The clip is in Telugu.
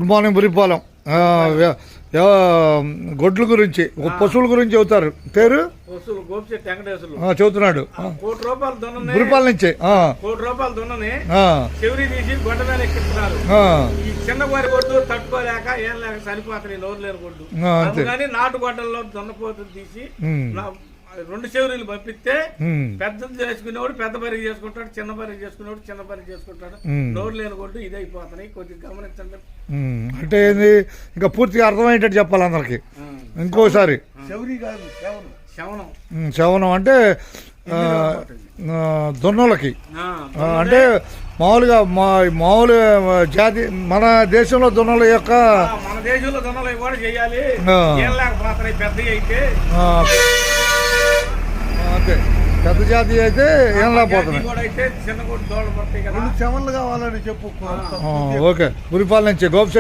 Good morning Buripalem. గొడ్ల గురించి పశువుల గురించి చెబుతారు. పేరు చెబుతున్నాడు. బురిపాలెం నుంచి ₹1,00,00,000 దున్నని చెవిరి తీసి గొడ్డ మీద ఎక్కిస్తున్నారు. ఈ చిన్న వారి గొడ్డు తట్టుకోలేక ఏం లేక చనిపోతాయి, నోరు లేని గొడ్డు. కానీ నాటు గొడ్డల్లో దున్నపోతులు తీసి 2 చెవురీలు పంపిస్తే పెద్దది చేసుకునేవాడు పెద్ద బరికి చేసుకుంటాడు, చిన్న బరికి చేసుకునేవాడు చిన్న బరికి చేసుకుంటాడు. నోరు లేని కొట్టు ఇదే అయిపోతున్నాయి. కొద్దిగా గమనించండి. అంటే ఏంది ఇంకా పూర్తిగా అర్థమయ్యేటట్టు చెప్పాలి అందరికి. ఇంకోసారి శవనం అంటే దున్నలకి అంటే మామూలుగా మామూలు జాతి మన దేశంలో దున్నల యొక్క మన దేశంలో దున్నలు కూడా చేయాలి. ఏం లేకపోతున్నాయి పెద్దవి అయితే. అంతే పెద్ద జాతి అయితే ఏం లేకపోతున్నాయి. చిన్న కూడా దోళ్ళు పడతాయి కదా. చెమలు కావాలని చెప్పు. ఓకే. బురిపాలెం నుంచి గోపిశెట్టి.